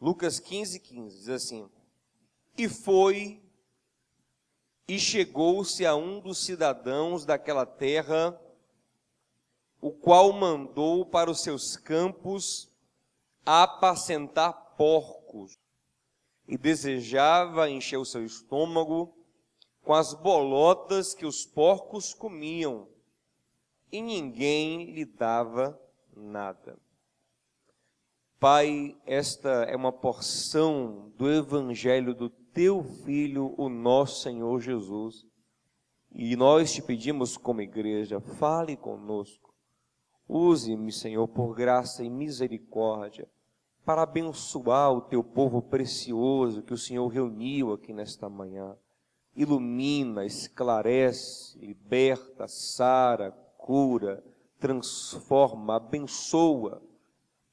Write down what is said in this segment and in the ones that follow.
Lucas 15:15, diz assim: E foi e chegou-se a um dos cidadãos daquela terra, o qual mandou para os seus campos apacentar porcos, e desejava encher o seu estômago com as bolotas que os porcos comiam, e ninguém lhe dava nada. Pai, esta é uma porção do Evangelho do Teu Filho, o nosso Senhor Jesus. E nós te pedimos como igreja, fale conosco. Use-me, Senhor, por graça e misericórdia, para abençoar o Teu povo precioso que o Senhor reuniu aqui nesta manhã. Ilumina, esclarece, liberta, sara, cura, transforma, abençoa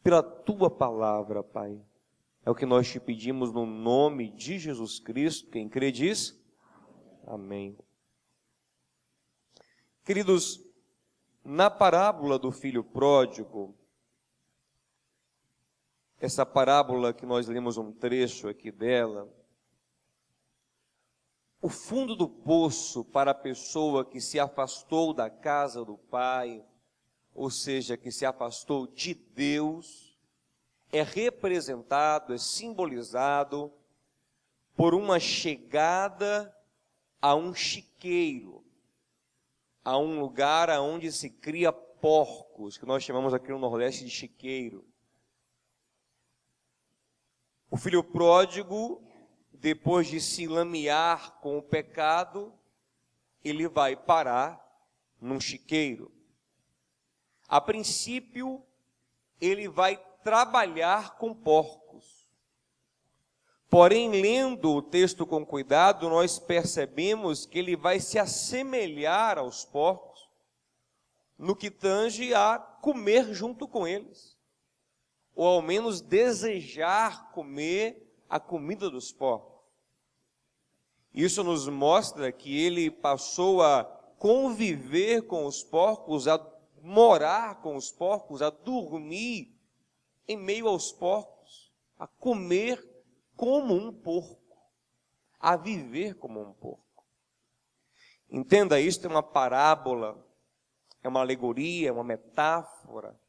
pela Tua palavra, Pai. É o que nós te pedimos no nome de Jesus Cristo. Quem crê diz amém. Queridos, na parábola do filho pródigo, essa parábola que nós lemos um trecho aqui dela, o fundo do poço para a pessoa que se afastou da casa do Pai, ou seja, que se afastou de Deus, é representado, é simbolizado por uma chegada a um chiqueiro, a um lugar onde se cria porcos, que nós chamamos aqui no Nordeste de chiqueiro. O filho pródigo, depois de se lamear com o pecado, ele vai parar num chiqueiro. A princípio, ele vai trabalhar com porcos. Porém, lendo o texto com cuidado, nós percebemos que ele vai se assemelhar aos porcos no que tange a comer junto com eles, ou ao menos desejar comer a comida dos porcos. Isso nos mostra que ele passou a conviver com os porcos, a morar com os porcos, a dormir em meio aos porcos, a comer como um porco, a viver como um porco. Entenda, isto é uma parábola, é uma alegoria, é uma metáfora.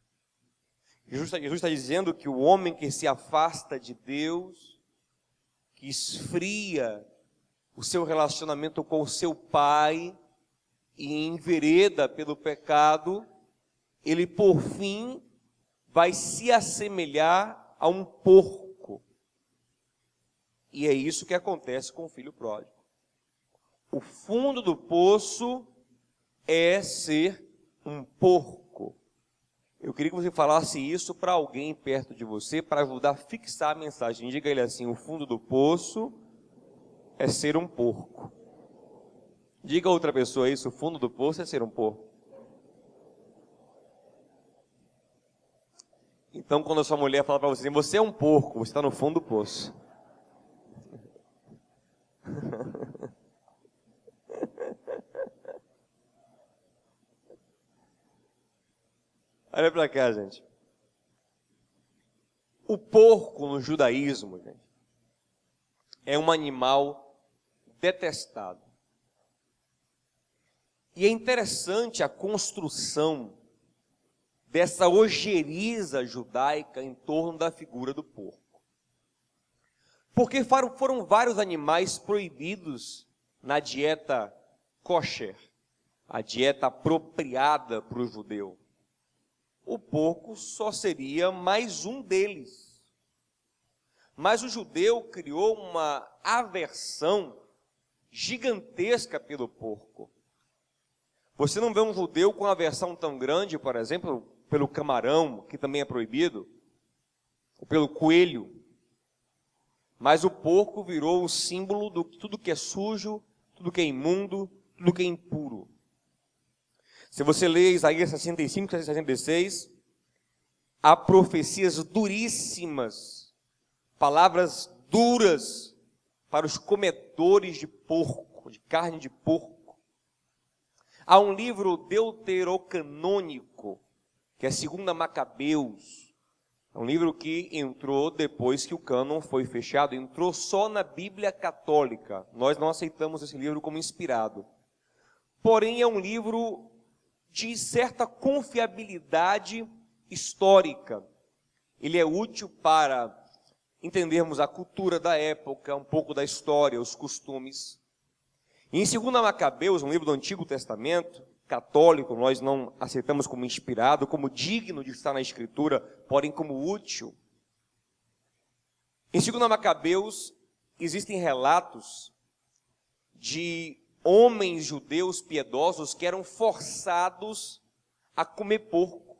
Jesus está dizendo que o homem que se afasta de Deus, que esfria o seu relacionamento com o seu Pai e envereda pelo pecado, ele por fim vai se assemelhar a um porco. E é isso que acontece com o filho pródigo. O fundo do poço é ser um porco. Eu queria que você falasse isso para alguém perto de você, para ajudar a fixar a mensagem. Diga ele assim: o fundo do poço é ser um porco. Diga a outra pessoa isso: o fundo do poço é ser um porco. Então, quando a sua mulher fala para você assim, você é um porco, você está no fundo do poço. Olha para cá, gente. O porco no judaísmo, gente, é um animal detestado. E é interessante a construção dessa ojeriza judaica em torno da figura do porco. Porque foram vários animais proibidos na dieta kosher, a dieta apropriada para o judeu. O porco só seria mais um deles. Mas o judeu criou uma aversão gigantesca pelo porco. Você não vê um judeu com aversão tão grande, por exemplo, pelo camarão, que também é proibido, ou pelo coelho. Mas o porco virou o símbolo de tudo que é sujo, tudo que é imundo, tudo que é impuro. Se você ler Isaías 65 e 66, há profecias duríssimas, palavras duras para os comedores de porco, de carne de porco. Há um livro deuterocanônico, que é 2 Macabeus, É um livro que entrou depois que o cânon foi fechado, entrou só na Bíblia Católica. Nós não aceitamos esse livro como inspirado. Porém, é um livro de certa confiabilidade histórica. Ele é útil para entendermos a cultura da época, um pouco da história, os costumes. E em 2 Macabeus, um livro do Antigo Testamento, católico, nós não aceitamos como inspirado, como digno de estar na Escritura, porém como útil. Em 2 Macabeus, existem relatos de homens judeus piedosos que eram forçados a comer porco.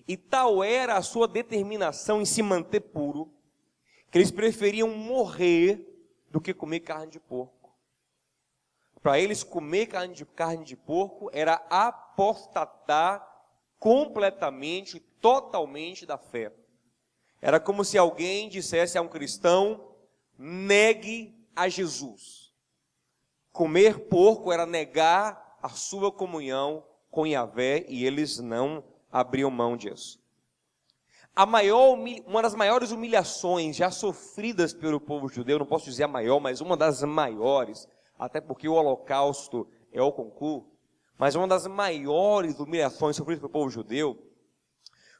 E tal era a sua determinação em se manter puro, que eles preferiam morrer do que comer carne de porco. Para eles, comer carne de porco era apostatar completamente, totalmente da fé. Era como se alguém dissesse a um cristão: negue a Jesus. Comer porco era negar a sua comunhão com Yahvé, e eles não abriam mão disso. Uma das maiores humilhações já sofridas pelo povo judeu, não posso dizer a maior, mas uma das maiores, até porque o holocausto é o concurso, mas uma das maiores humilhações sofridas pelo povo judeu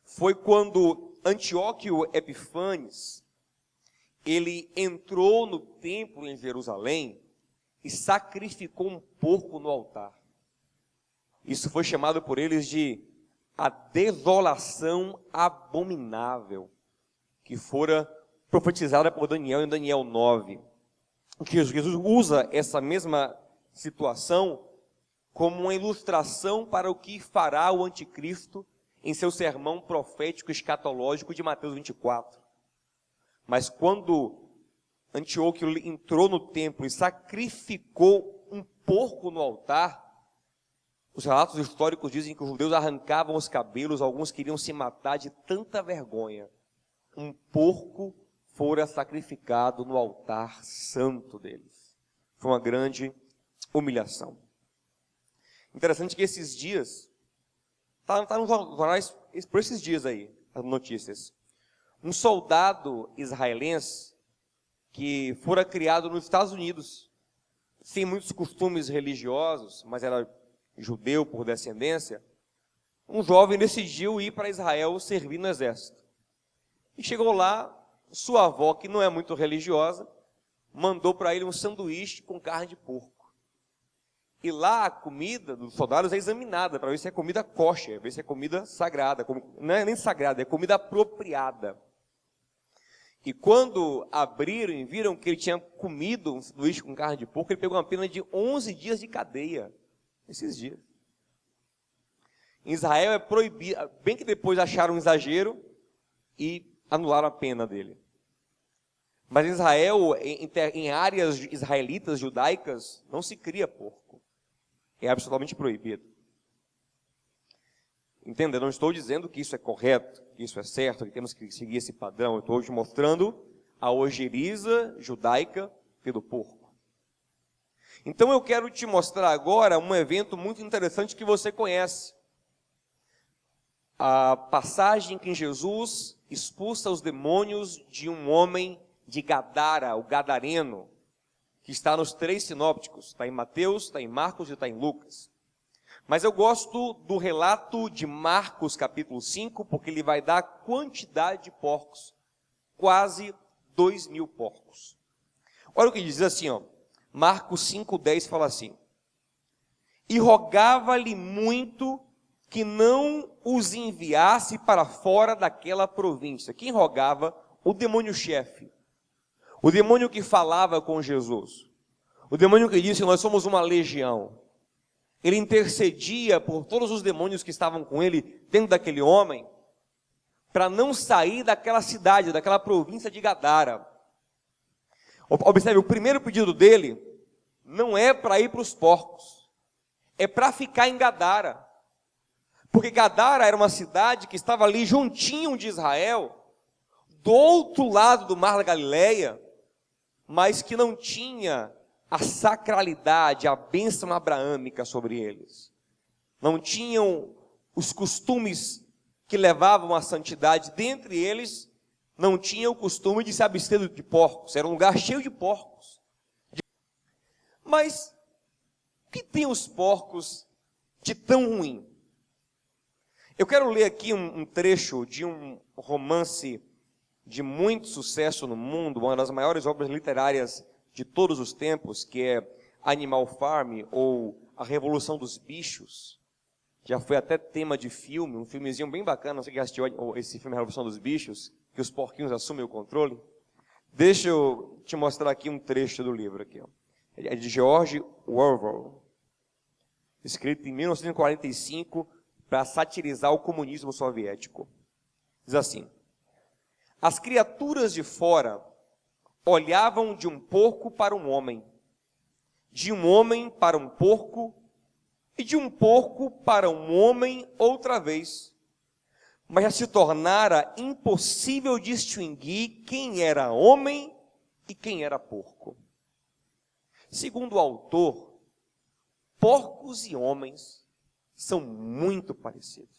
foi quando Antíoco Epifanes, ele entrou no templo em Jerusalém e sacrificou um porco no altar. Isso foi chamado por eles de a desolação abominável, que fora profetizada por Daniel em Daniel 9. Que Jesus usa essa mesma situação como uma ilustração para o que fará o anticristo em seu sermão profético escatológico de Mateus 24. Mas quando Antíoco entrou no templo e sacrificou um porco no altar, os relatos históricos dizem que os judeus arrancavam os cabelos, alguns queriam se matar de tanta vergonha. Um porco fora sacrificado no altar santo deles. Foi uma grande humilhação. Interessante que esses dias, está nos jornais por esses dias aí, as notícias. Um soldado israelense que fora criado nos Estados Unidos, sem muitos costumes religiosos, mas era judeu por descendência, um jovem decidiu ir para Israel servir no exército. E chegou lá, sua avó, que não é muito religiosa, mandou para ele um sanduíche com carne de porco. E lá a comida dos soldados é examinada para ver se é comida kosher, ver se é comida sagrada. Não é nem sagrada, é comida apropriada. E quando abriram e viram que ele tinha comido um sanduíche com carne de porco, ele pegou uma pena de 11 dias de cadeia. Esses dias. Em Israel é proibido, bem que depois acharam um exagero e anularam a pena dele. Mas em Israel, em áreas israelitas, judaicas, não se cria porco. É absolutamente proibido. Entenda, eu não estou dizendo que isso é correto, que isso é certo, que temos que seguir esse padrão. Eu estou te mostrando a ojeriza judaica pelo porco. Então eu quero te mostrar agora um evento muito interessante que você conhece. A passagem que Jesus expulsa os demônios de um homem de Gadara, o gadareno, que está nos 3 sinópticos. Está em Mateus, está em Marcos e está em Lucas. Mas eu gosto do relato de Marcos capítulo 5, porque ele vai dar a quantidade de porcos. Quase 2.000 porcos. Olha o que diz assim, ó. Marcos 5,10 fala assim: e rogava-lhe muito que não os enviasse para fora daquela província. Quem rogava? O demônio-chefe. O demônio que falava com Jesus. O demônio que disse: nós somos uma legião. Ele intercedia por todos os demônios que estavam com ele dentro daquele homem, para não sair daquela cidade, daquela província de Gadara. Observe, o primeiro pedido dele não é para ir para os porcos, é para ficar em Gadara. Porque Gadara era uma cidade que estava ali juntinho de Israel, do outro lado do Mar da Galileia, mas que não tinha a sacralidade, a bênção abraâmica sobre eles. Não tinham os costumes que levavam à santidade, dentre eles, não tinham o costume de se abster de porcos. Era um lugar cheio de porcos. Mas, o que tem os porcos de tão ruim? Eu quero ler aqui um trecho de um romance de muito sucesso no mundo, uma das maiores obras literárias de todos os tempos, que é Animal Farm, ou A Revolução dos Bichos. Já foi até tema de filme, um filmezinho bem bacana, não sei quem assistiu esse filme A Revolução dos Bichos, que os porquinhos assumem o controle. Deixa eu te mostrar aqui um trecho do livro. Aqui, ó. É de George Orwell, escrito em 1945 para satirizar o comunismo soviético. Diz assim: as criaturas de fora olhavam de um porco para um homem, de um homem para um porco, e de um porco para um homem outra vez. Mas já se tornara impossível distinguir quem era homem e quem era porco. Segundo o autor, porcos e homens são muito parecidos.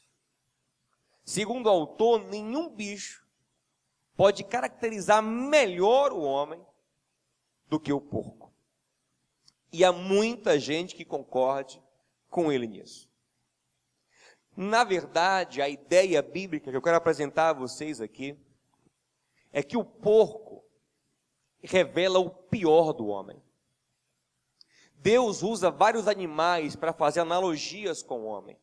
Segundo o autor, nenhum bicho pode caracterizar melhor o homem do que o porco. E há muita gente que concorde com ele nisso. Na verdade, a ideia bíblica que eu quero apresentar a vocês aqui é que o porco revela o pior do homem. Deus usa vários animais para fazer analogias com o homem.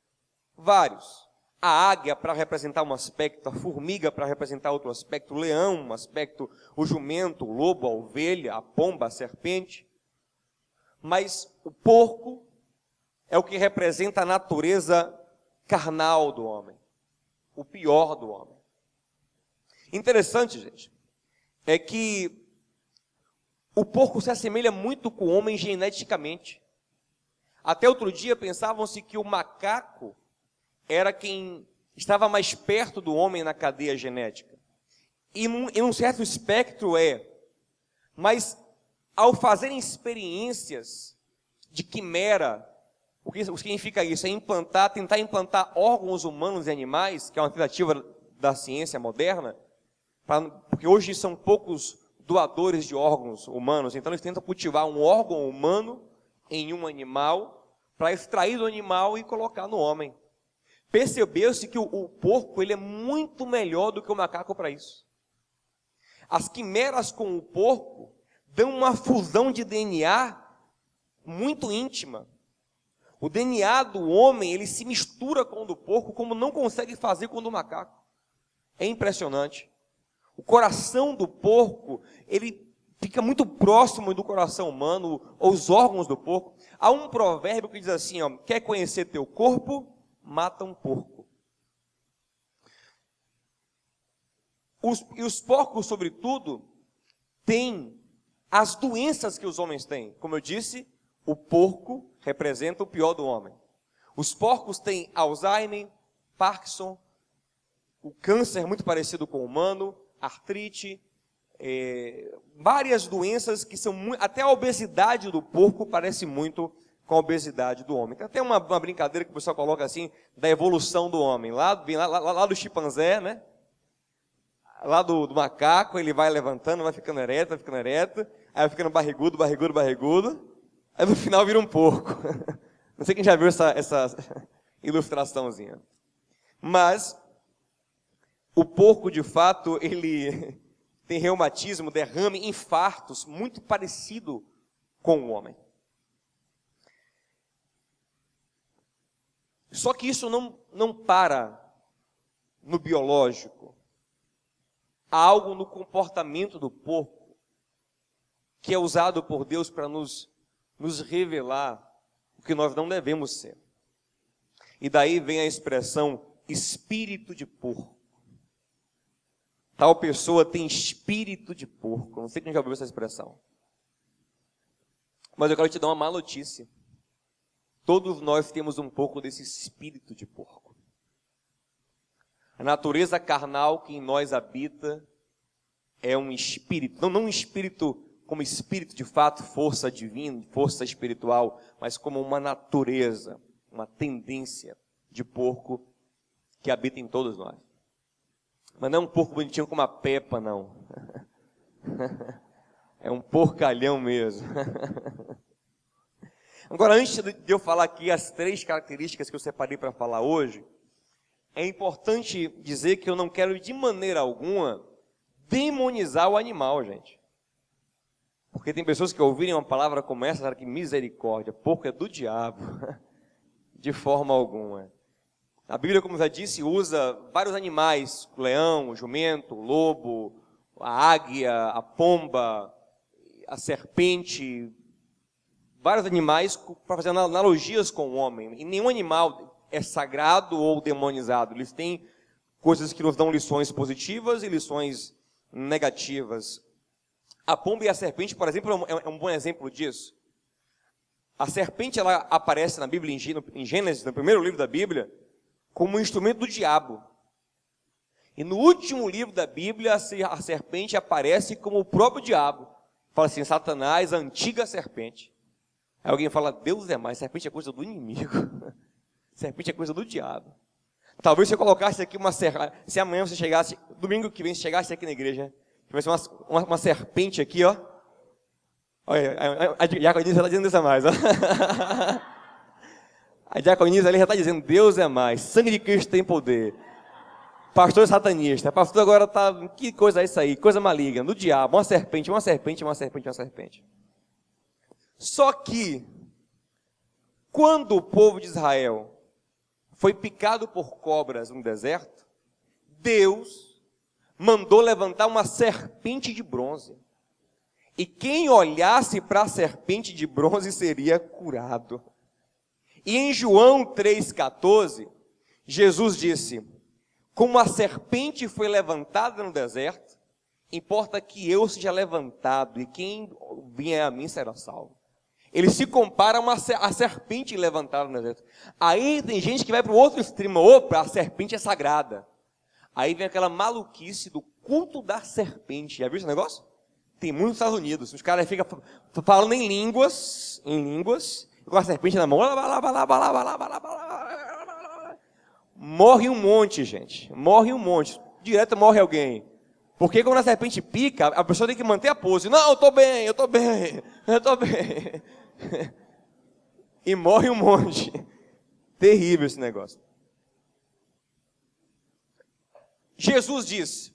Vários. A águia para representar um aspecto, a formiga para representar outro aspecto, o leão um aspecto, o jumento, o lobo, a ovelha, a pomba, a serpente. Mas o porco é o que representa a natureza carnal do homem, o pior do homem. Interessante, gente, é que o porco se assemelha muito com o homem geneticamente. Até outro dia pensavam-se que o macaco era quem estava mais perto do homem na cadeia genética. E em um certo espectro é. Mas ao fazerem experiências de quimera, o que significa isso? É tentar implantar órgãos humanos em animais, que é uma tentativa da ciência moderna, porque hoje são poucos doadores de órgãos humanos, então eles tentam cultivar um órgão humano em um animal, para extrair do animal e colocar no homem. Percebeu-se que o porco ele é muito melhor do que o macaco para isso. As quimeras com o porco dão uma fusão de DNA muito íntima. O DNA do homem, ele se mistura com o do porco, como não consegue fazer com o do macaco. É impressionante. O coração do porco, ele fica muito próximo do coração humano, ou os órgãos do porco. Há um provérbio que diz assim, ó, quer conhecer teu corpo? Mata um porco. Os porcos, sobretudo, têm as doenças que os homens têm. Como eu disse, o porco representa o pior do homem. Os porcos têm Alzheimer, Parkinson, o câncer muito parecido com o humano, artrite, várias doenças que são até a obesidade do porco parece muito com a obesidade do homem. Tem até uma brincadeira que o pessoal coloca assim, da evolução do homem. Lá do chimpanzé, né? Lá do macaco, ele vai levantando, vai ficando ereto, aí vai ficando barrigudo, aí no final vira um porco. Não sei quem já viu essa ilustraçãozinha. Mas o porco, de fato, ele tem reumatismo, derrame, infartos, muito parecido com o homem. Só que isso não para no biológico. Há algo no comportamento do porco que é usado por Deus para nos revelar o que nós não devemos ser. E daí vem a expressão espírito de porco. Tal pessoa tem espírito de porco. Não sei quem já ouviu essa expressão. Mas eu quero te dar uma má notícia. Todos nós temos um pouco desse espírito de porco. A natureza carnal que em nós habita é um espírito, não um espírito como espírito de fato, força divina, força espiritual, mas como uma natureza, uma tendência de porco que habita em todos nós. Mas não é um porco bonitinho como a Peppa, não. É um porcalhão mesmo. Agora, antes de eu falar aqui as 3 características que eu separei para falar hoje, é importante dizer que eu não quero de maneira alguma demonizar o animal, gente. Porque tem pessoas que ouvirem uma palavra como essa, que misericórdia, porco é do diabo. De forma alguma. A Bíblia, como já disse, usa vários animais, o leão, o jumento, o lobo, a águia, a pomba, a serpente, vários animais para fazer analogias com o homem. E nenhum animal é sagrado ou demonizado. Eles têm coisas que nos dão lições positivas e lições negativas. A pomba e a serpente, por exemplo, é um bom exemplo disso. A serpente, ela aparece na Bíblia, em Gênesis, no primeiro livro da Bíblia, como um instrumento do diabo. E no último livro da Bíblia, a serpente aparece como o próprio diabo. Fala assim, Satanás, a antiga serpente. Aí alguém fala, Deus é mais, serpente é coisa do inimigo. Serpente é coisa do diabo. Talvez se eu colocasse aqui se amanhã você chegasse, domingo que vem, você chegasse aqui na igreja, tivesse uma serpente aqui, ó. Olha, a diaconisa já está dizendo isso a mais, ó. A diaconisa ali já está dizendo, Deus é mais, sangue de Cristo tem poder. Pastor satanista, pastor agora está, que coisa é isso aí? Coisa maligna, do diabo, uma serpente, uma serpente, uma serpente, uma serpente. Só que, quando o povo de Israel foi picado por cobras no deserto, Deus mandou levantar uma serpente de bronze. E quem olhasse para a serpente de bronze seria curado. E em João 3,14, Jesus disse, como a serpente foi levantada no deserto, importa que eu seja levantado, e quem vier a mim será salvo. Ele se compara a serpente levantada no deserto. Aí tem gente que vai para o outro extremo, opa, a serpente é sagrada. Aí vem aquela maluquice do culto da serpente. Já viu esse negócio? Tem muito nos Estados Unidos. Os caras ficam falando em línguas, com a serpente na mão. Morre um monte, gente. Morre um monte. Direto morre alguém. Porque quando a serpente pica, a pessoa tem que manter a pose. Não, eu estou bem, eu estou bem, eu estou bem. E morre um monte. Terrível esse negócio. Jesus diz,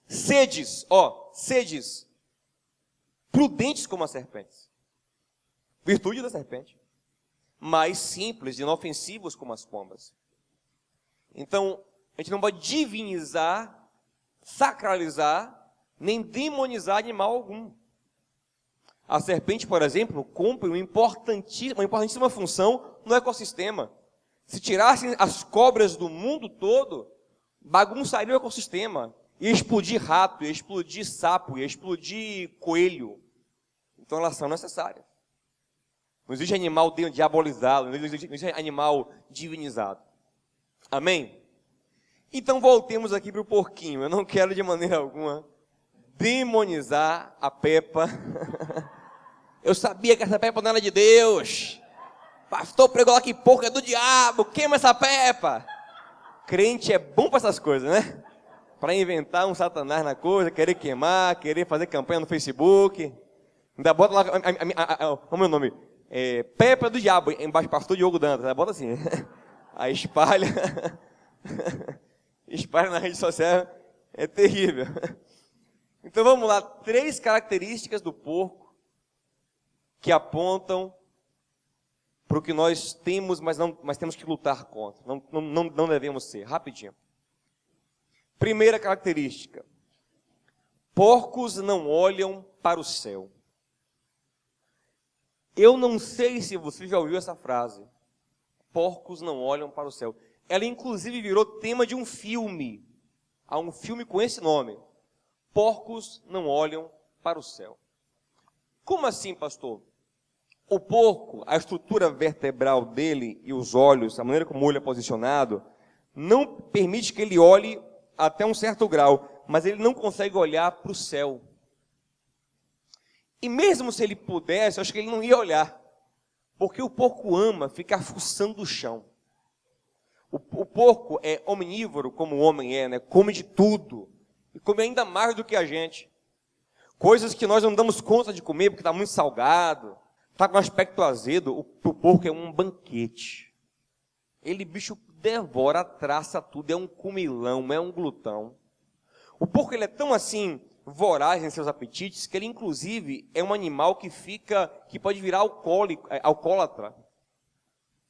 sedes prudentes como as serpentes. Virtude da serpente. Mas simples, inofensivos como as pombas. Então, a gente não pode divinizar, sacralizar, nem demonizar animal algum. A serpente, por exemplo, cumpre uma importantíssima função no ecossistema. Se tirassem as cobras do mundo todo, bagunçaria o ecossistema. Ia explodir rato, ia explodir sapo, ia explodir coelho. Então elas são necessárias. Não existe animal diabolizado, não existe animal divinizado. Amém? Então voltemos aqui para o porquinho. Eu não quero de maneira alguma demonizar a Peppa. Eu sabia que essa Peppa não era de Deus. Pastor pregou lá que porco é do diabo. Queima essa Peppa. Crente é bom para essas coisas, né? Para inventar um satanás na coisa, querer queimar, querer fazer campanha no Facebook. Ainda bota lá o meu nome. Peppa do diabo, embaixo, pastor Diogo Dantas. Bota assim. Aí espalha. Espalha na rede social. É terrível. Então vamos lá. 3 características do porco que apontam para o que nós temos, mas temos que lutar contra. Não devemos ser. Rapidinho. Primeira característica. Porcos não olham para o céu. Eu não sei se você já ouviu essa frase. Porcos não olham para o céu. Ela inclusive virou tema de um filme. Há um filme com esse nome. Porcos não olham para o céu. Como assim, pastor? O porco, a estrutura vertebral dele e os olhos, a maneira como o olho é posicionado, não permite que ele olhe até um certo grau, mas ele não consegue olhar para o céu. E mesmo se ele pudesse, eu acho que ele não ia olhar, porque o porco ama ficar fuçando o chão. O porco é omnívoro, como o homem é, né? Come de tudo. E come ainda mais do que a gente. Coisas que nós não damos conta de comer, porque está muito salgado, está com aspecto azedo. O porco é um banquete. Ele, bicho, devora, traça tudo, é um comilão, é um glutão. O porco, ele é tão assim, voraz em seus apetites, que ele, inclusive, é um animal que pode virar alcoólatra.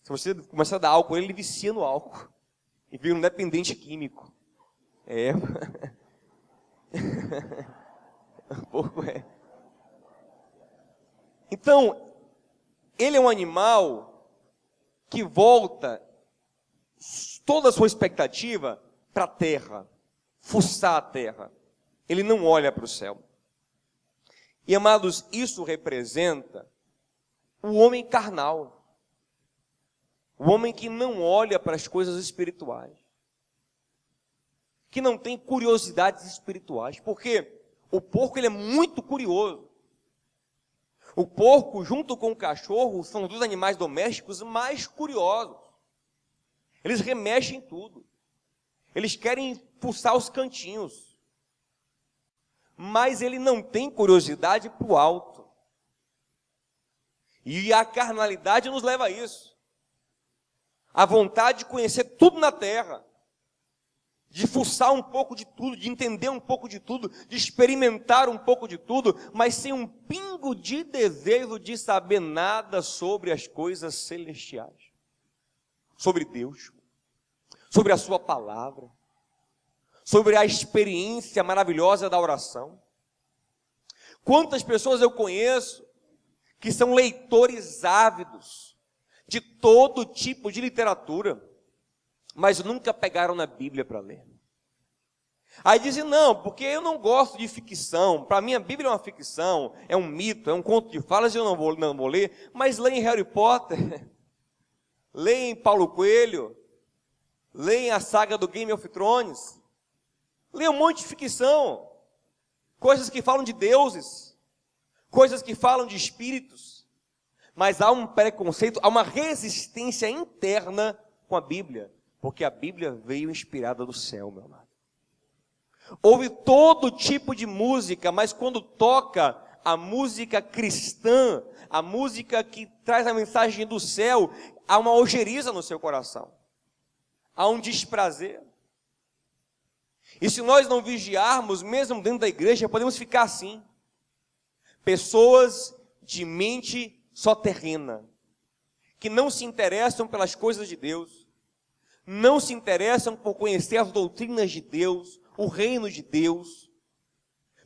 Se você começar a dar álcool, ele vicia no álcool. E vira um dependente químico. É. O porco é. Então, ele é um animal que volta toda a sua expectativa para a terra, fuçar a terra. Ele não olha para o céu. E, amados, isso representa o homem carnal. O homem que não olha para as coisas espirituais. Que não tem curiosidades espirituais. Porque o porco, ele é muito curioso. O porco, junto com o cachorro, são dos animais domésticos mais curiosos. Eles remexem tudo. Eles querem fuçar os cantinhos. Mas ele não tem curiosidade para o alto. E a carnalidade nos leva a isso. A vontade de conhecer tudo na terra. De fuçar um pouco de tudo, de entender um pouco de tudo, de experimentar um pouco de tudo, mas sem um pingo de desejo de saber nada sobre as coisas celestiais. Sobre Deus. Sobre a sua palavra. Sobre a experiência maravilhosa da oração. Quantas pessoas eu conheço que são leitores ávidos de todo tipo de literatura, mas nunca pegaram na Bíblia para ler. Aí dizem, não, porque eu não gosto de ficção, para mim a Bíblia é uma ficção, é um mito, é um conto de fadas, eu não vou ler, mas leem Harry Potter, leem Paulo Coelho, leem a saga do Game of Thrones, leem um monte de ficção, coisas que falam de deuses, coisas que falam de espíritos, mas há um preconceito, há uma resistência interna com a Bíblia, porque a Bíblia veio inspirada do céu, meu amado. Houve todo tipo de música, mas quando toca a música cristã, a música que traz a mensagem do céu, há uma ojeriza no seu coração. Há um desprazer. E se nós não vigiarmos, mesmo dentro da igreja, podemos ficar assim. Pessoas de mente só terrena, que não se interessam pelas coisas de Deus, não se interessam por conhecer as doutrinas de Deus, o reino de Deus.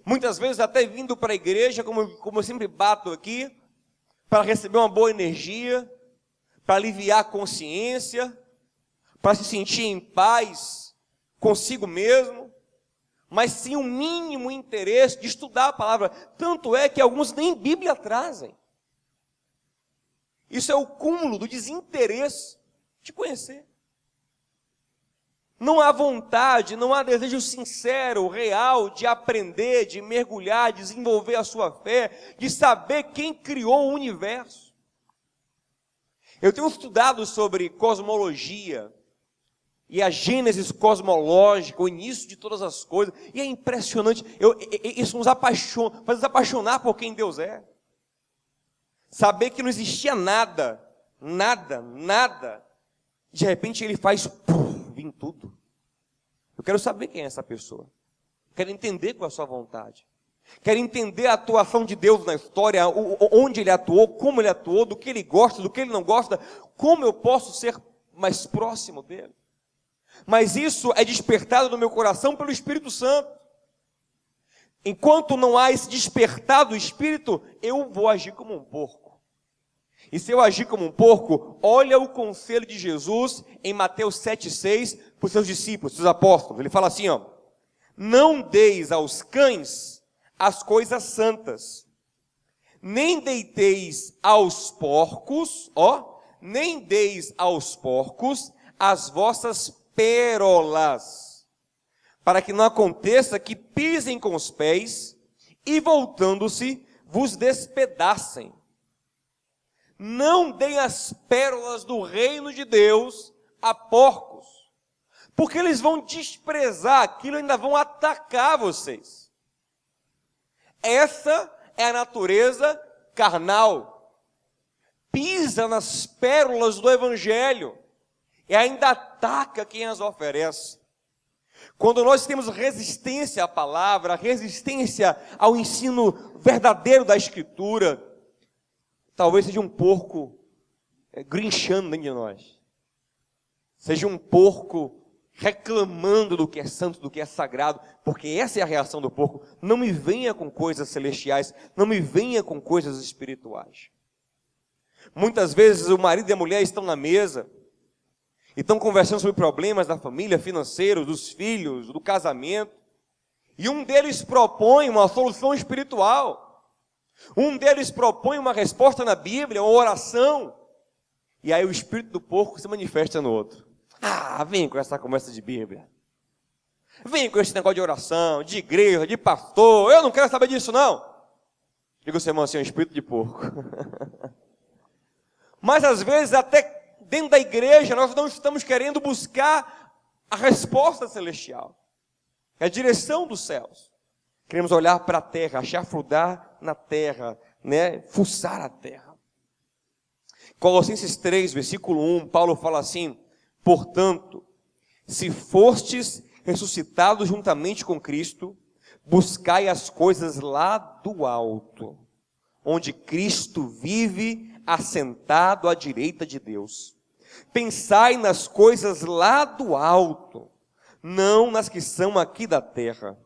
Muitas vezes até vindo para a igreja, como eu sempre bato aqui, para receber uma boa energia, para aliviar a consciência, para se sentir em paz consigo mesmo, mas sem o mínimo interesse de estudar a palavra. Tanto é que alguns nem Bíblia trazem. Isso é o cúmulo do desinteresse de conhecer. Não há vontade, não há desejo sincero, real, de aprender, de mergulhar, de desenvolver a sua fé, de saber quem criou o universo. Eu tenho estudado sobre cosmologia e a gênese cosmológica, o início de todas as coisas, e é impressionante. Isso nos apaixona, faz nos apaixonar por quem Deus é. Saber que não existia nada, de repente ele faz vir tudo. Eu quero saber quem é essa pessoa. Quero entender qual é a sua vontade. Quero entender a atuação de Deus na história, onde ele atuou, como ele atuou, do que ele gosta, do que ele não gosta, como eu posso ser mais próximo dele. Mas isso é despertado no meu coração pelo Espírito Santo. Enquanto não há esse despertar do Espírito, eu vou agir como um porco. E se eu agir como um porco, olha o conselho de Jesus em Mateus 7,6 para os seus discípulos, seus apóstolos. Ele fala assim, ó: não deis aos cães as coisas santas, nem deiteis aos porcos, nem deis aos porcos as vossas pérolas, para que não aconteça que pisem com os pés e, voltando-se, vos despedacem. Não deem as pérolas do reino de Deus a porcos, porque eles vão desprezar aquilo e ainda vão atacar vocês. Essa é a natureza carnal. Pisa nas pérolas do Evangelho e ainda ataca quem as oferece. Quando nós temos resistência à palavra, resistência ao ensino verdadeiro da Escritura, talvez seja um porco grinchando dentro de nós. Seja um porco reclamando do que é santo, do que é sagrado, porque essa é a reação do porco. Não me venha com coisas celestiais, não me venha com coisas espirituais. Muitas vezes o marido e a mulher estão na mesa e estão conversando sobre problemas da família, financeiros, dos filhos, do casamento, e um deles propõe uma solução espiritual. Um deles propõe uma resposta na Bíblia, uma oração, e aí o espírito do porco se manifesta no outro. Ah, vem com essa conversa de Bíblia. Vem com esse negócio de oração, de igreja, de pastor. Eu não quero saber disso, não. Diga o seu irmão assim, um espírito de porco. Mas às vezes até dentro da igreja nós não estamos querendo buscar a resposta celestial. É a direção dos céus. Queremos olhar para a terra, chafurdar na terra, fuçar a terra. Colossenses 3, versículo 1, Paulo fala assim: portanto, se fostes ressuscitados juntamente com Cristo, buscai as coisas lá do alto, onde Cristo vive assentado à direita de Deus. Pensai nas coisas lá do alto, não nas que são aqui da terra,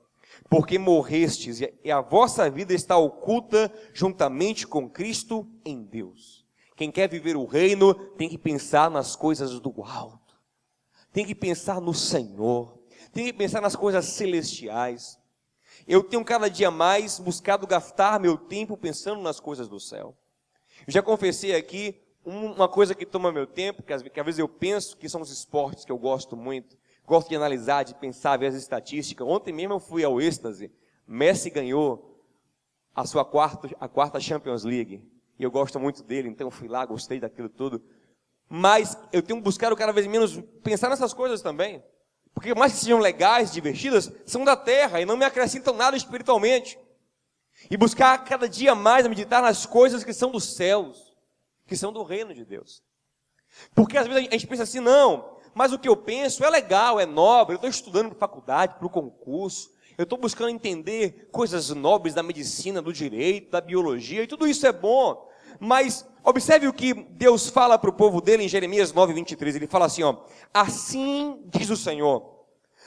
porque morrestes e a vossa vida está oculta juntamente com Cristo em Deus. Quem quer viver o reino tem que pensar nas coisas do alto, tem que pensar no Senhor, tem que pensar nas coisas celestiais. Eu tenho cada dia mais buscado gastar meu tempo pensando nas coisas do céu. Eu já confessei aqui uma coisa que toma meu tempo, que às vezes eu penso, que são os esportes que eu gosto muito. Gosto de analisar, de pensar, ver as estatísticas. Ontem mesmo eu fui ao êxtase. Messi ganhou a quarta Champions League. E eu gosto muito dele, então eu fui lá, gostei daquilo tudo. Mas eu tenho buscado cada vez menos pensar nessas coisas também. Porque mais que sejam legais, divertidas, são da terra e não me acrescentam nada espiritualmente. E buscar cada dia mais a meditar nas coisas que são dos céus, que são do reino de Deus. Porque às vezes a gente pensa assim, não, mas o que eu penso é legal, é nobre, eu estou estudando para faculdade, para o concurso, eu estou buscando entender coisas nobres da medicina, do direito, da biologia, e tudo isso é bom. Mas observe o que Deus fala para o povo dele em Jeremias 9, 23, ele fala assim, assim diz o Senhor,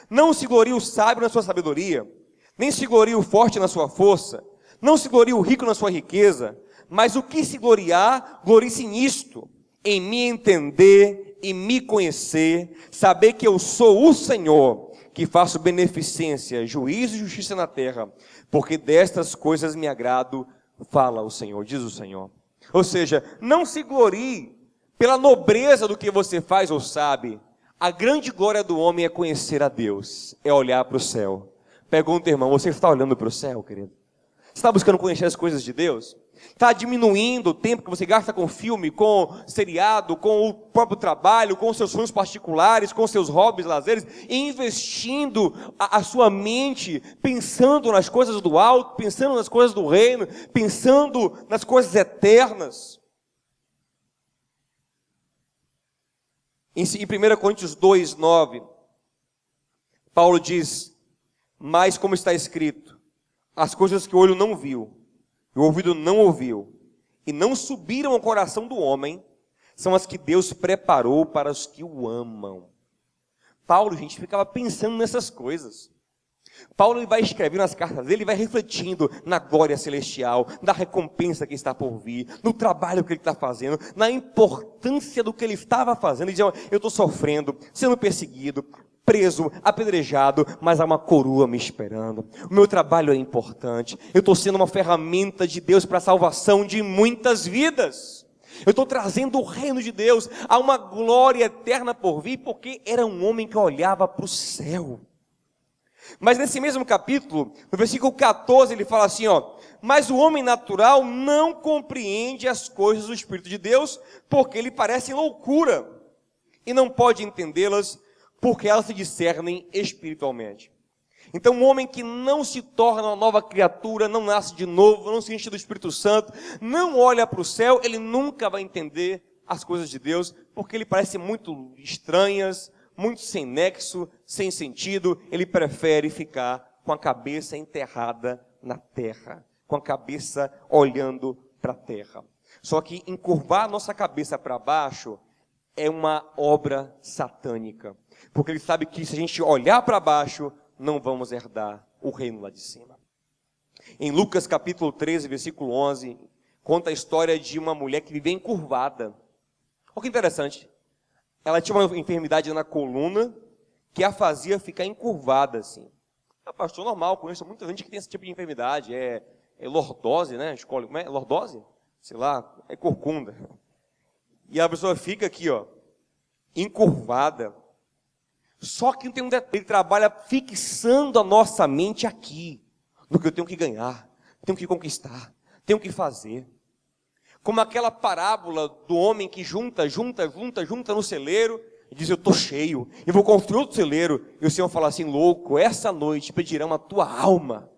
não se glorie o sábio na sua sabedoria, nem se glorie o forte na sua força, não se glorie o rico na sua riqueza, mas o que se gloriar, glorie-se nisto, em me entender e me conhecer, saber que eu sou o Senhor, que faço beneficência, juízo e justiça na terra, porque destas coisas me agrado, fala o Senhor, diz o Senhor. Ou seja, não se glorie pela nobreza do que você faz ou sabe. A grande glória do homem é conhecer a Deus, é olhar para o céu. Pergunta, irmão, você está olhando para o céu, querido? Você está buscando conhecer as coisas de Deus? Está diminuindo o tempo que você gasta com filme, com seriado, com o próprio trabalho, com seus sonhos particulares, com seus hobbies, lazeres, investindo a sua mente, pensando nas coisas do alto, pensando nas coisas do reino, pensando nas coisas eternas. Em 1 Coríntios 2, 9, Paulo diz, mas como está escrito, as coisas que o olho não viu, o ouvido não ouviu, e não subiram ao coração do homem, são as que Deus preparou para os que o amam. Paulo, gente, ficava pensando nessas coisas. Paulo, ele vai escrevendo as cartas dele, ele vai refletindo na glória celestial, na recompensa que está por vir, no trabalho que ele está fazendo, na importância do que ele estava fazendo. Ele dizia, eu estou sofrendo, sendo perseguido, preso, apedrejado, mas há uma coroa me esperando. O meu trabalho é importante. Eu estou sendo uma ferramenta de Deus para a salvação de muitas vidas. Eu estou trazendo o reino de Deus. Há uma glória eterna por vir, porque era um homem que olhava para o céu. Mas nesse mesmo capítulo, no versículo 14, ele fala assim, mas o homem natural não compreende as coisas do Espírito de Deus, porque lhe parecem loucura, e não pode entendê-las porque elas se discernem espiritualmente. Então, um homem que não se torna uma nova criatura, não nasce de novo, não se enche do Espírito Santo, não olha para o céu, ele nunca vai entender as coisas de Deus, porque ele parece muito estranhas, muito sem nexo, sem sentido. Ele prefere ficar com a cabeça enterrada na terra, com a cabeça olhando para a terra. Só que encurvar a nossa cabeça para baixo é uma obra satânica, porque ele sabe que se a gente olhar para baixo, não vamos herdar o reino lá de cima. Em Lucas capítulo 13, versículo 11, conta a história de uma mulher que vivia encurvada. Olha que interessante. Ela tinha uma enfermidade na coluna que a fazia ficar encurvada assim. É pastor normal, conheço muita gente que tem esse tipo de enfermidade. É lordose, né? Escolhe, como é? Lordose? Sei lá, é corcunda. E a pessoa fica aqui, ó, encurvada. Só que tem um detalhe, ele trabalha fixando a nossa mente aqui, no que eu tenho que ganhar, tenho que conquistar, tenho que fazer. Como aquela parábola do homem que junta no celeiro, e diz, eu estou cheio, eu vou construir outro celeiro. E o Senhor fala assim, louco, essa noite pedirão a tua alma,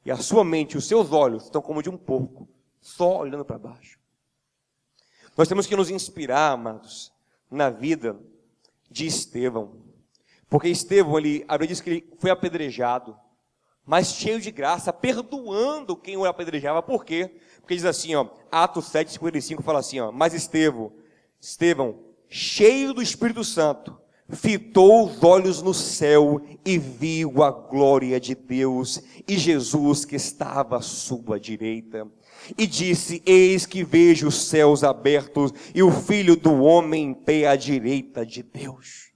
e a sua mente, os seus olhos, estão como de um porco, só olhando para baixo. Nós temos que nos inspirar, amados, na vida de Estevão, porque Estevão, a Bíblia diz que ele foi apedrejado, mas cheio de graça, perdoando quem o apedrejava. Por quê? Porque diz assim, ó, Atos 7:55 fala assim, ó, mas Estevão, cheio do Espírito Santo, fitou os olhos no céu e viu a glória de Deus e Jesus que estava à sua direita. E disse, eis que vejo os céus abertos e o Filho do Homem em pé à direita de Deus.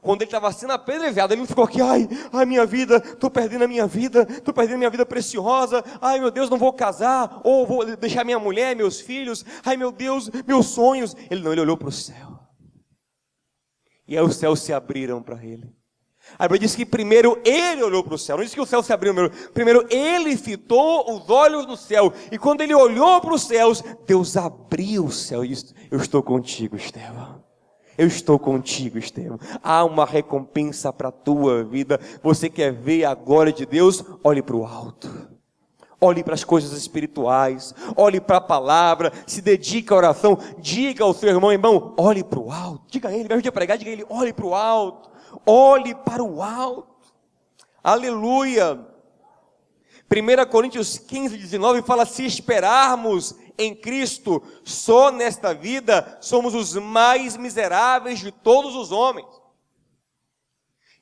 Quando ele estava sendo apedrejado, ele não ficou aqui, ai minha vida, estou perdendo a minha vida preciosa, ai meu Deus, não vou casar, ou vou deixar minha mulher, meus filhos, ai meu Deus, meus sonhos. Ele olhou para o céu. E aí os céus se abriram para ele. A Bíblia diz que primeiro ele olhou para o céu, não diz que o céu se abriu, primeiro ele fitou os olhos no céu, e quando ele olhou para os céus, Deus abriu o céu e disse, eu estou contigo, Estevão. Eu estou contigo, Estevão. Há uma recompensa para a tua vida. Você quer ver a glória de Deus? Olhe para o alto. Olhe para as coisas espirituais. Olhe para a palavra. Se dedique à oração. Diga ao seu irmão, olhe para o alto. Diga a ele, ao invés de pregar, diga a ele, olhe para o alto. Olhe para o alto. Aleluia. 1 Coríntios 15:19 fala, se esperarmos em Cristo, só nesta vida, somos os mais miseráveis de todos os homens.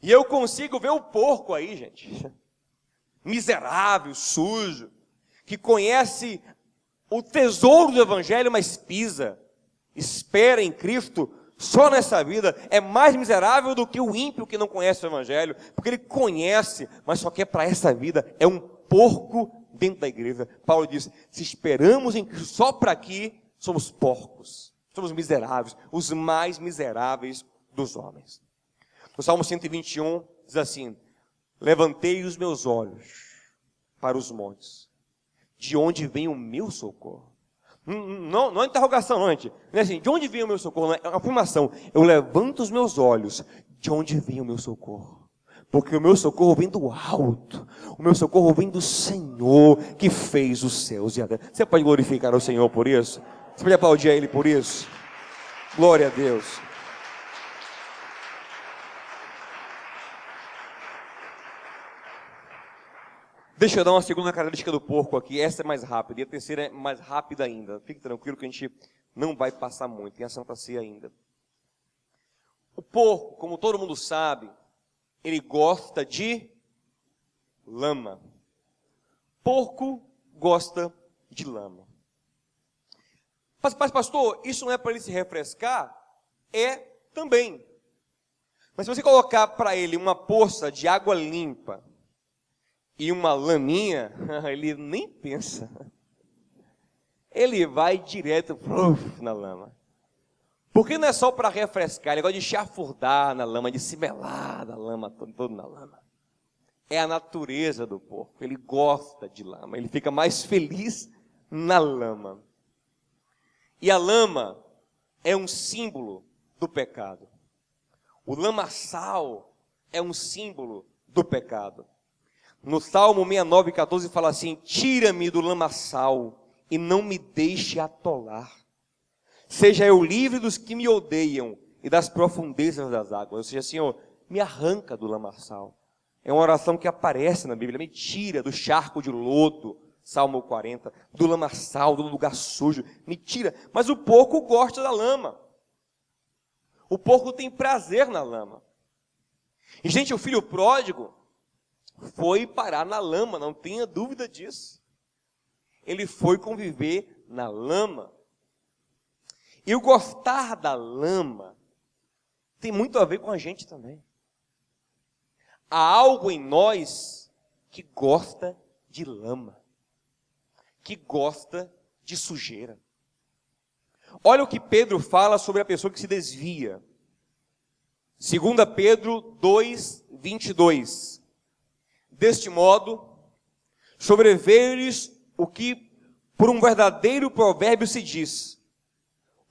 E eu consigo ver o porco aí, gente, miserável, sujo, que conhece o tesouro do Evangelho, mas pisa, espera em Cristo, só nessa vida, é mais miserável do que o ímpio que não conhece o Evangelho, porque ele conhece, mas só quer para essa vida, é um porco dentro da igreja. Paulo diz, se esperamos em Cristo só para aqui, somos porcos, somos miseráveis, os mais miseráveis dos homens. No Salmo 121, diz assim, levantei os meus olhos para os montes, de onde vem o meu socorro? Não é interrogação, não é assim, de onde vem o meu socorro? Não é uma afirmação, eu levanto os meus olhos, de onde vem o meu socorro? Porque o meu socorro vem do alto, o meu socorro vem do Senhor, que fez os céus e a terra. Você pode glorificar o Senhor por isso? Você pode aplaudir a Ele por isso? Glória a Deus. Deixa eu dar uma segunda característica do porco aqui, essa é mais rápida, e a terceira é mais rápida ainda. Fique tranquilo que a gente não vai passar muito, tem a Santa Ceia ainda. O porco, como todo mundo sabe, ele gosta de lama. Porco gosta de lama. Mas pastor, isso não é para ele se refrescar? É também. Mas se você colocar para ele uma poça de água limpa e uma laminha, ele nem pensa. Ele vai direto na lama. Porque não é só para refrescar, ele gosta de chafurdar na lama, de se melar na lama, todo na lama. É a natureza do porco, ele gosta de lama, ele fica mais feliz na lama. E a lama é um símbolo do pecado. O lamaçal é um símbolo do pecado. No Salmo 69:14 fala assim: tira-me do lamaçal e não me deixe atolar. Seja eu livre dos que me odeiam e das profundezas das águas. Ou seja, Senhor, me arranca do lamaçal. É uma oração que aparece na Bíblia. Me tira do charco de lodo, Salmo 40, do lamaçal, do lugar sujo. Me tira. Mas o porco gosta da lama. O porco tem prazer na lama. E, gente, o filho pródigo foi parar na lama, não tenha dúvida disso. Ele foi conviver na lama. E o gostar da lama tem muito a ver com a gente também. Há algo em nós que gosta de lama, que gosta de sujeira. Olha o que Pedro fala sobre a pessoa que se desvia. 2 Pedro 2:22. Deste modo, sobreveio-lhes o que por um verdadeiro provérbio se diz: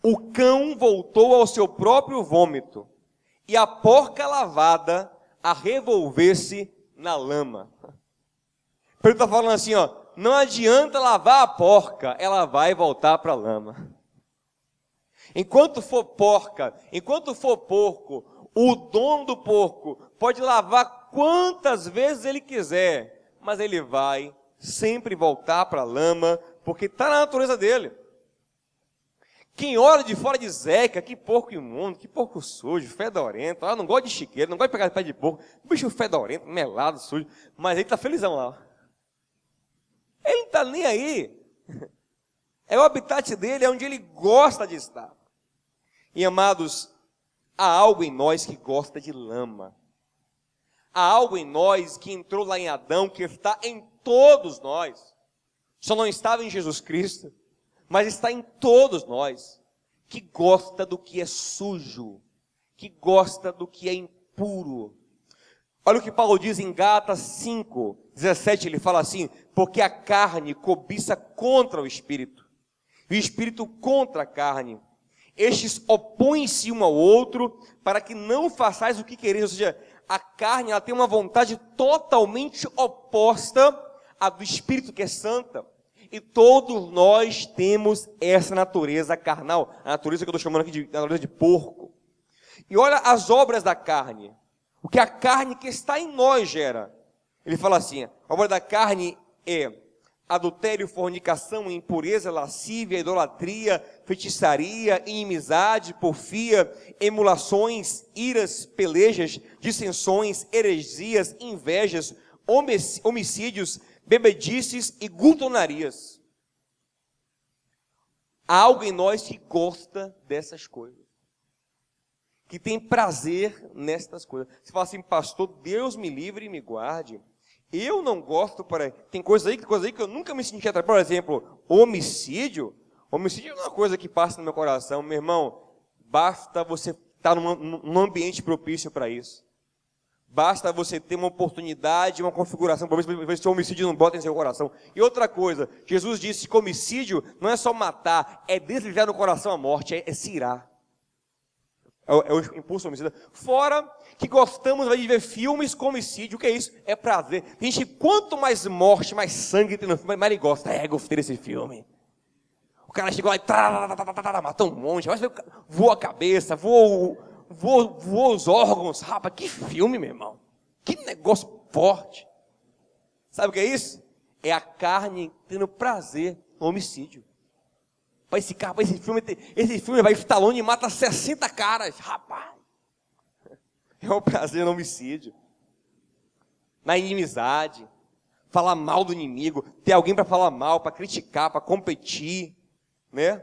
o cão voltou ao seu próprio vômito, e a porca lavada a revolver-se na lama. Pedro está falando assim, ó, não adianta lavar a porca, ela vai voltar para a lama. Enquanto for porca, enquanto for porco, o dono do porco pode lavar quantas vezes ele quiser, mas ele vai sempre voltar para a lama, porque está na natureza dele. Quem olha de fora diz: Zeca, que porco imundo, que porco sujo, fedorento, não gosta de chiqueiro, não gosta de pegar pé de porco, bicho fedorento, melado, sujo, mas ele está felizão lá. Ele não está nem aí. É o habitat dele, é onde ele gosta de estar. E, amados, há algo em nós que gosta de lama. Há algo em nós que entrou lá em Adão, que está em todos nós. Só não estava em Jesus Cristo, mas está em todos nós, que gosta do que é sujo, que gosta do que é impuro. Olha o que Paulo diz em Gálatas 5:17, ele fala assim: porque a carne cobiça contra o Espírito, e o Espírito contra a carne. Estes opõem-se um ao outro, para que não façais o que quereis. Ou seja, a carne ela tem uma vontade totalmente oposta à do Espírito, que é santa. E todos nós temos essa natureza carnal, a natureza que eu estou chamando aqui de natureza de porco. E olha as obras da carne, o que a carne que está em nós gera. Ele fala assim: a obra da carne é adultério, fornicação, impureza, lascívia, idolatria, feitiçaria, inimizade, porfia, emulações, iras, pelejas, dissensões, heresias, invejas, homicídios, bebedices e glutonarias. Há algo em nós que gosta dessas coisas, que tem prazer nestas coisas. Você fala assim: pastor, Deus me livre e me guarde. Eu não gosto, tem coisa aí que eu nunca me senti atrás. Por exemplo, homicídio. Homicídio não é uma coisa que passa no meu coração, meu irmão. Basta você estar num ambiente propício para isso. Basta você ter uma oportunidade, uma configuração para ver se o homicídio não bota em seu coração. E outra coisa, Jesus disse que homicídio não é só matar, é desejar no coração a morte, é se irar. É o impulso homicida. Fora que gostamos de ver filmes com homicídio. O que é isso? É prazer. Tem gente, quanto mais morte, mais sangue tem no filme, mais ele gosta. Gostei desse filme. O cara chegou lá e matou um monte. Voa a cabeça, voa os órgãos. Rapaz, que filme, meu irmão. Que negócio forte. Sabe o que é isso? É a carne tendo prazer no homicídio. Esse filme vai Stallone e mata 60 caras. Rapaz. É um prazer no homicídio. Na inimizade. Falar mal do inimigo. Ter alguém para falar mal, para criticar, para competir. Né?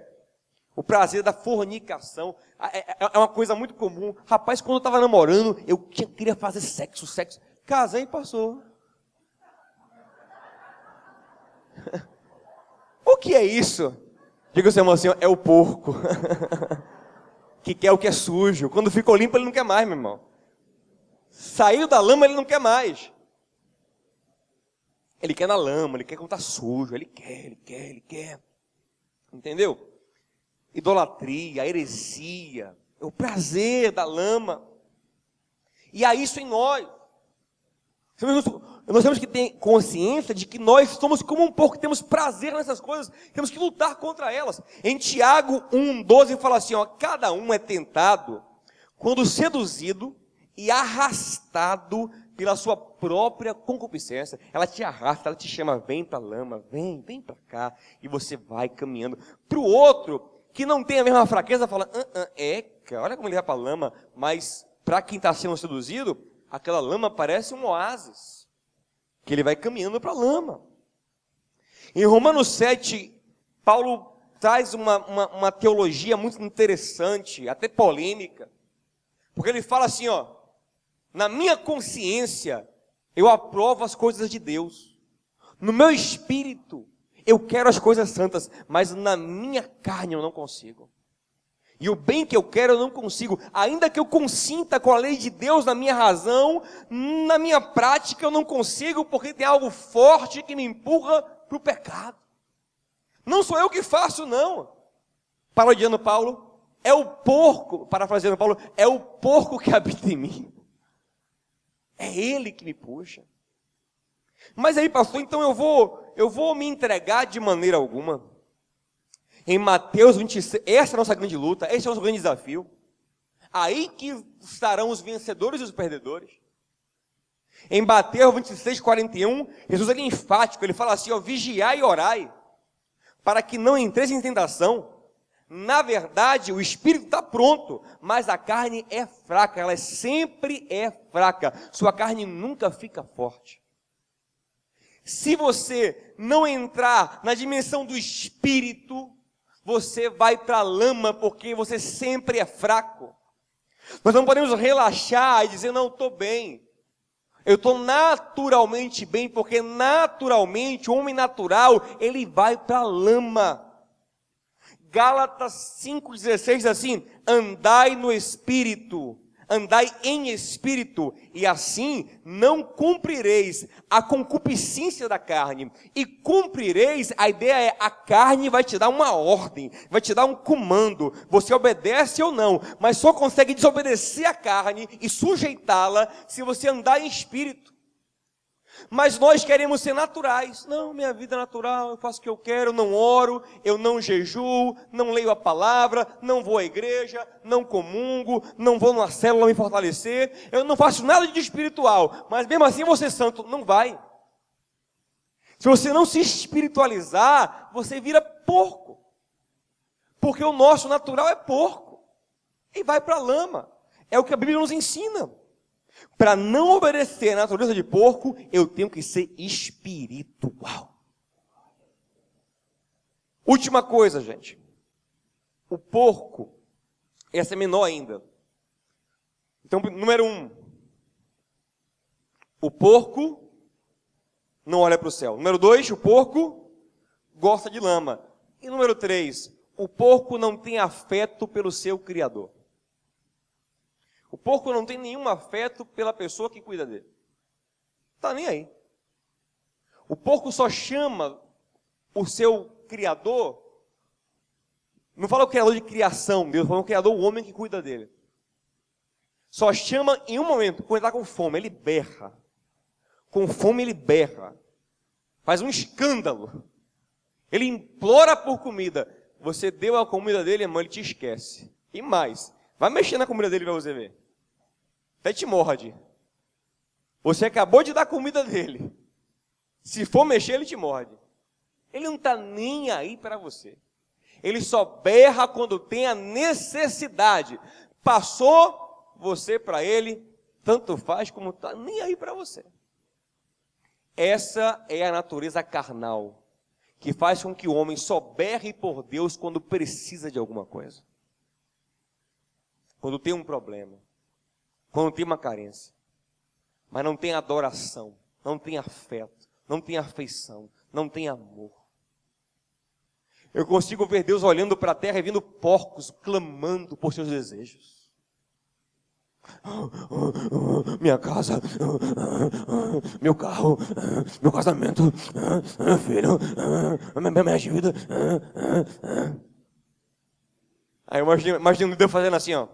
O prazer da fornicação. É uma coisa muito comum. Rapaz, quando eu estava namorando, eu queria fazer sexo. Casei e passou. O que é isso? Diga ao seu irmão assim: é o porco. Que quer o que é sujo. Quando ficou limpo, ele não quer mais, meu irmão. Saiu da lama, ele não quer mais. Ele quer na lama, ele quer quando está sujo. Ele quer. Entendeu? Idolatria, heresia, É o prazer da lama. E há isso em nós. Nós temos que ter consciência de que nós somos como um porco, temos prazer nessas coisas, temos que lutar contra elas. Em Tiago 1,12 fala assim, ó, cada um é tentado quando seduzido e arrastado pela sua própria concupiscência. Ela te arrasta, ela te chama, vem para a lama, vem para cá, e você vai caminhando. Para o outro, que não tem a mesma fraqueza, fala, olha como ele vai para a lama, mas para quem está sendo seduzido, aquela lama parece um oásis, que ele vai caminhando para a lama. Em Romanos 7, Paulo traz uma teologia muito interessante, até polêmica, porque ele fala assim, ó, na minha consciência, eu aprovo as coisas de Deus, no meu espírito, eu quero as coisas santas, mas na minha carne eu não consigo. E o bem que eu quero eu não consigo, ainda que eu consinta com a lei de Deus na minha razão, na minha prática eu não consigo, porque tem algo forte que me empurra para o pecado. Não sou eu que faço, não. Parodiando Paulo, é o porco, parafraseando Paulo, é o porco que habita em mim. É ele que me puxa. Mas aí, pastor, então eu vou me entregar de maneira alguma. Em Mateus 26, essa é a nossa grande luta, esse é o nosso grande desafio. Aí que estarão os vencedores e os perdedores. Em Mateus 26, 41, Jesus é enfático, ele fala assim, ó, vigiai e orai, para que não entreis em tentação. Na verdade, o espírito está pronto, mas a carne é fraca, ela sempre é fraca. Sua carne nunca fica forte. Se você não entrar na dimensão do espírito, você vai para a lama, porque você sempre é fraco. Nós não podemos relaxar e dizer, não, estou bem. Eu estou naturalmente bem, porque naturalmente, o homem natural, ele vai para a lama. Gálatas 5,16 diz assim, andai no Espírito, andai em Espírito, e assim não cumprireis a concupiscência da carne. E cumprireis, a ideia é, a carne vai te dar uma ordem, vai te dar um comando, você obedece ou não, mas só consegue desobedecer a carne e sujeitá-la se você andar em Espírito. Mas nós queremos ser naturais. Não, minha vida é natural, eu faço o que eu quero, não oro, eu não jejuo, não leio a palavra, não vou à igreja, não comungo, não vou numa célula me fortalecer, eu não faço nada de espiritual, mas mesmo assim você santo, não vai. Se você não se espiritualizar, você vira porco, porque o nosso natural é porco, e vai para a lama, é o que a Bíblia nos ensina. Para não obedecer à natureza de porco, eu tenho que ser espiritual. Última coisa, gente. O porco, essa é menor ainda. Então, número 1. O porco não olha para o céu. Número 2, o porco gosta de lama. E número 3, o porco não tem afeto pelo seu Criador. O porco não tem nenhum afeto pela pessoa que cuida dele. Está nem aí. O porco só chama o seu Criador, não fala o Criador de criação, Deus fala o Criador, o homem que cuida dele. Só chama em um momento, quando ele está com fome, ele berra. Com fome ele berra. Faz um escândalo. Ele implora por comida. Você deu a comida dele, irmão, ele te esquece. E mais, vai mexer na comida dele para você ver. Até te morde. Você acabou de dar comida dele. Se for mexer, ele te morde. Ele não está nem aí para você. Ele só berra quando tem a necessidade. Passou você para ele, tanto faz como está nem aí para você. Essa é a natureza carnal, que faz com que o homem só berre por Deus quando precisa de alguma coisa. Quando tem um problema. Quando tem uma carência, mas não tem adoração, não tem afeto, não tem afeição, não tem amor. Eu consigo ver Deus olhando para a terra e vendo porcos clamando por seus desejos. Minha casa, meu carro, meu casamento, meu filho, minha vida. Aí imagina Deus fazendo assim, ó.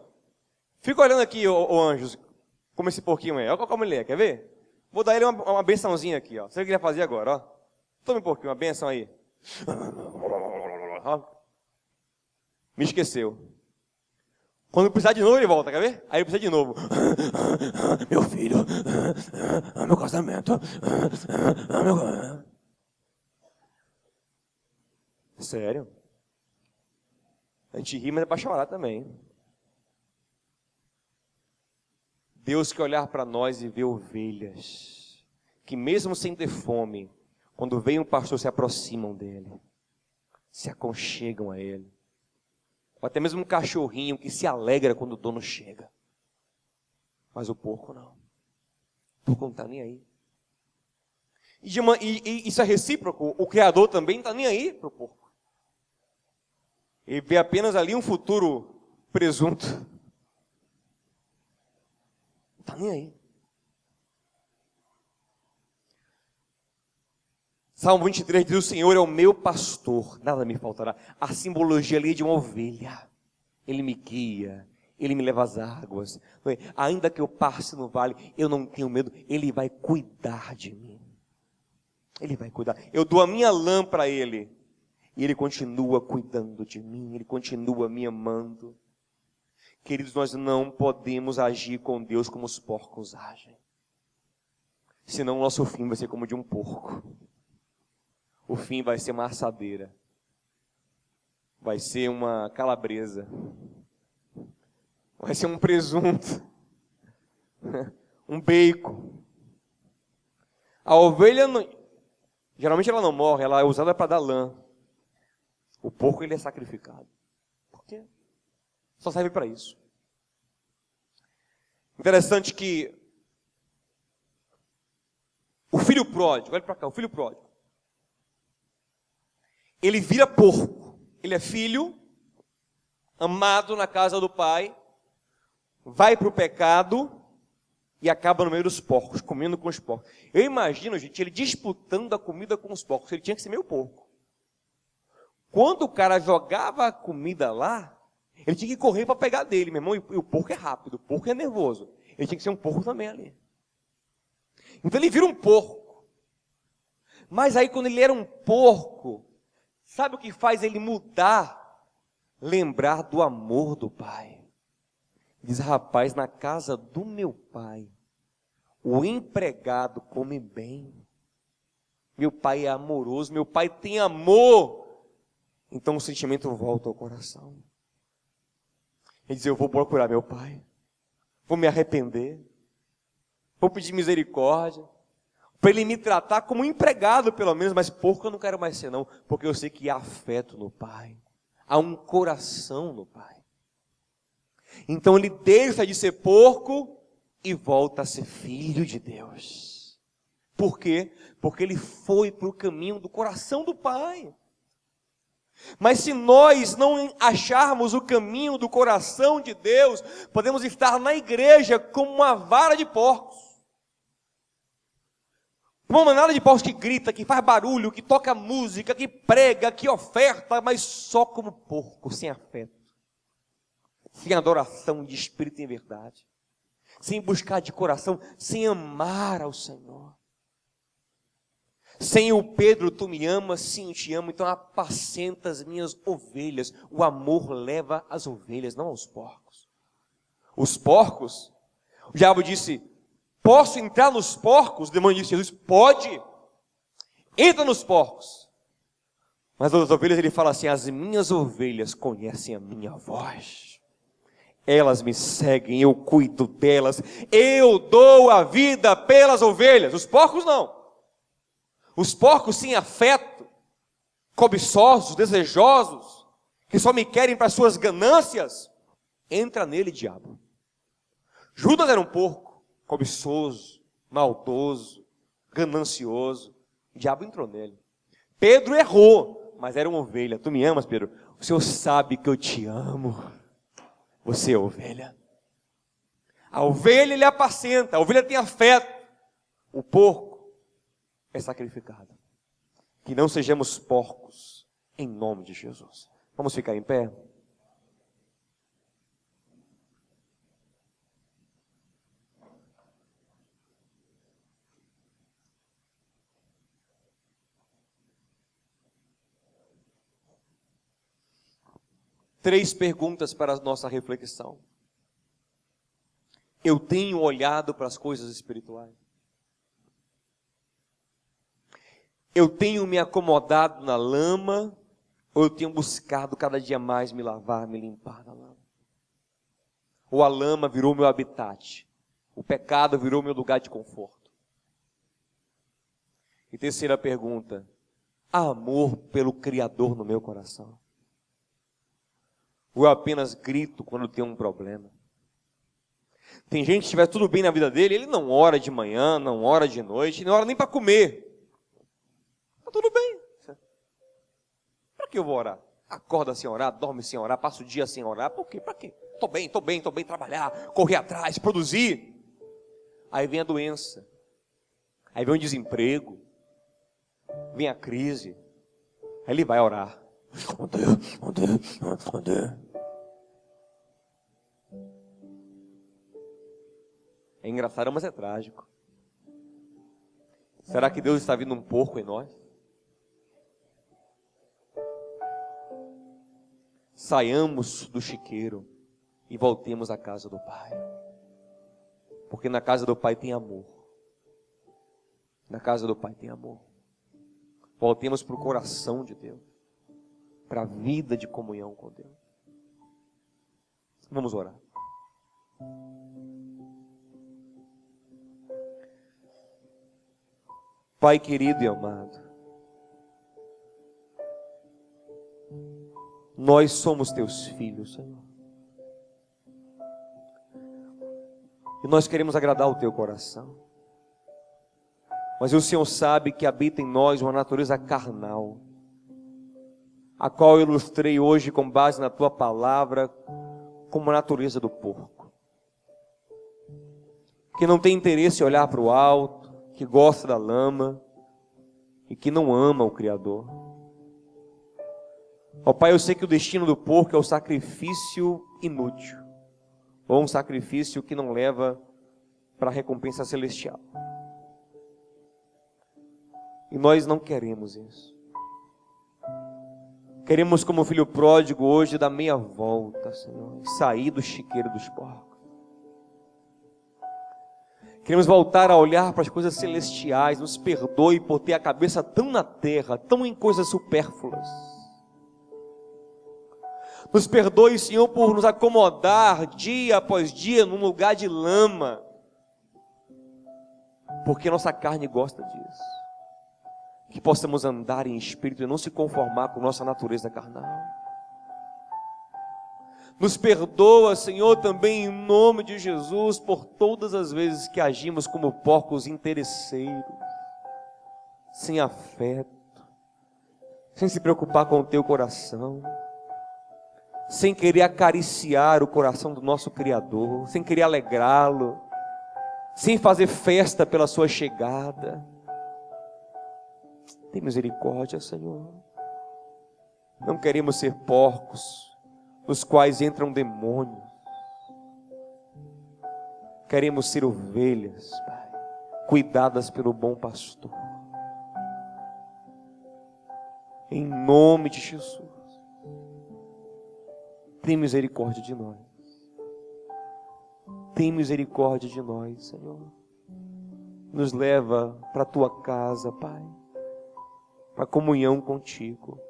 Fica olhando aqui, ô Anjos, como esse porquinho é. Olha como ele é, quer ver? Vou dar ele uma bençãozinha aqui, ó. Você queria fazer agora, ó. Tome um pouquinho, uma benção aí. Me esqueceu. Quando precisar de novo, ele volta, quer ver? Aí ele precisa de novo. Meu filho, meu casamento. Sério? A gente ri, mas é para chorar também. Deus quer olhar para nós e ver ovelhas, que mesmo sem ter fome, quando vem um pastor, se aproximam dele, se aconchegam a ele. Ou até mesmo um cachorrinho que se alegra quando o dono chega. Mas o porco não. O porco não está nem aí. E isso é recíproco. O Criador também não está nem aí para o porco. Ele vê apenas ali um futuro presunto. Não está nem aí. Salmo 23 diz: o Senhor é o meu pastor, nada me faltará. A simbologia ali é de uma ovelha. Ele me guia, Ele me leva às águas. Ainda que eu passe no vale, eu não tenho medo. Ele vai cuidar de mim. Ele vai cuidar. Eu dou a minha lã para Ele. E Ele continua cuidando de mim. Ele continua me amando. Queridos, nós não podemos agir com Deus como os porcos agem. Senão o nosso fim vai ser como de um porco. O fim vai ser uma assadeira. Vai ser uma calabresa. Vai ser um presunto. Um bacon. A ovelha, geralmente ela não morre, ela é usada para dar lã. O porco, ele é sacrificado. Por quê? Só serve para isso. Interessante que o filho pródigo, olha para cá, o filho pródigo, ele vira porco. Ele é filho, amado na casa do pai, vai para o pecado e acaba no meio dos porcos, comendo com os porcos. Eu imagino, gente, ele disputando a comida com os porcos. Ele tinha que ser meio porco. Quando o cara jogava a comida lá, ele tinha que correr para pegar dele, meu irmão. E o porco é rápido, o porco é nervoso. Ele tinha que ser um porco também ali. Então ele vira um porco. Mas aí quando ele era um porco, sabe o que faz ele mudar? Lembrar do amor do pai. Diz: rapaz, na casa do meu pai, o empregado come bem. Meu pai é amoroso, meu pai tem amor. Então o sentimento volta ao coração. Ele diz: eu vou procurar meu pai, vou me arrepender, vou pedir misericórdia, para ele me tratar como um empregado pelo menos, mas porco eu não quero mais ser não, porque eu sei que há afeto no pai, há um coração no pai. Então ele deixa de ser porco e volta a ser filho de Deus. Por quê? Porque ele foi para o caminho do coração do pai. Mas se nós não acharmos o caminho do coração de Deus, podemos estar na igreja como uma vara de porcos. Uma manada de porcos que grita, que faz barulho, que toca música, que prega, que oferta, mas só como porco, sem afeto, sem adoração de espírito em verdade, sem buscar de coração, sem amar ao Senhor. Sem o Pedro, tu me amas, sim, eu te amo, então apacenta as minhas ovelhas. O amor leva as ovelhas, não aos porcos. Os porcos, o diabo disse: posso entrar nos porcos? O demônio disse: Jesus, pode, entra nos porcos. Mas as ovelhas, ele fala assim: as minhas ovelhas conhecem a minha voz. Elas me seguem, eu cuido delas, eu dou a vida pelas ovelhas. Os porcos não. Os porcos sem afeto, cobiçosos, desejosos, que só me querem para suas ganâncias, entra nele, diabo. Judas era um porco, cobiçoso, maldoso, ganancioso. O diabo entrou nele. Pedro errou, mas era uma ovelha. Tu me amas, Pedro? O Senhor sabe que eu te amo. Você é ovelha. A ovelha ele apacenta, a ovelha tem afeto. O porco é sacrificado. Que não sejamos porcos, em nome de Jesus. Vamos ficar em pé? 3 perguntas para a nossa reflexão. Eu tenho olhado para as coisas espirituais? Eu tenho me acomodado na lama, ou eu tenho buscado cada dia mais me lavar, me limpar da lama? Ou a lama virou meu habitat? O pecado virou meu lugar de conforto? E terceira pergunta: há amor pelo Criador no meu coração? Ou eu apenas grito quando tem um problema? Tem gente que estiver tudo bem na vida dele, ele não ora de manhã, não ora de noite, não ora nem para comer. Está tudo bem. Para que eu vou orar? Acorda sem orar, dorme sem orar, passa o dia sem orar. Por quê? Para quê? Estou bem, trabalhar, correr atrás, produzir. Aí vem a doença, aí vem o desemprego, vem a crise, aí ele vai orar. Onde? É engraçado, mas é trágico. Será que Deus está vindo um porco em nós? Saiamos do chiqueiro e voltemos à casa do Pai. Porque na casa do Pai tem amor. Na casa do Pai tem amor. Voltemos para o coração de Deus, para a vida de comunhão com Deus. Vamos orar. Pai querido e amado, nós somos teus filhos, Senhor. E nós queremos agradar o teu coração. Mas o Senhor sabe que habita em nós uma natureza carnal, a qual eu ilustrei hoje com base na tua palavra, como a natureza do porco. Que não tem interesse em olhar para o alto, que gosta da lama e que não ama o Criador. Ó Pai, eu sei que o destino do porco é o sacrifício inútil, ou um sacrifício que não leva para a recompensa celestial. E nós não queremos isso. Queremos, como filho pródigo hoje, dar meia volta, Senhor, e sair do chiqueiro dos porcos. Queremos voltar a olhar para as coisas celestiais. Nos perdoe por ter a cabeça tão na terra, tão em coisas supérfluas. Nos perdoe, Senhor, por nos acomodar dia após dia num lugar de lama, porque nossa carne gosta disso. Que possamos andar em espírito e não se conformar com nossa natureza carnal. Nos perdoa, Senhor, também em nome de Jesus, por todas as vezes que agimos como porcos interesseiros, sem afeto, sem se preocupar com o teu coração, sem querer acariciar o coração do nosso Criador, sem querer alegrá-lo, sem fazer festa pela sua chegada. Tem misericórdia, Senhor. Não queremos ser porcos nos quais entram demônios. Queremos ser ovelhas, Pai, cuidadas pelo bom pastor. Em nome de Jesus, tem misericórdia de nós. Tem misericórdia de nós, Senhor. Nos leva para a tua casa, Pai, para comunhão contigo,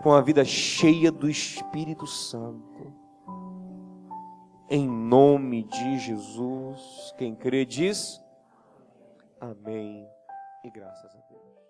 com a vida cheia do Espírito Santo. Em nome de Jesus, quem crê diz amém e graças a Deus.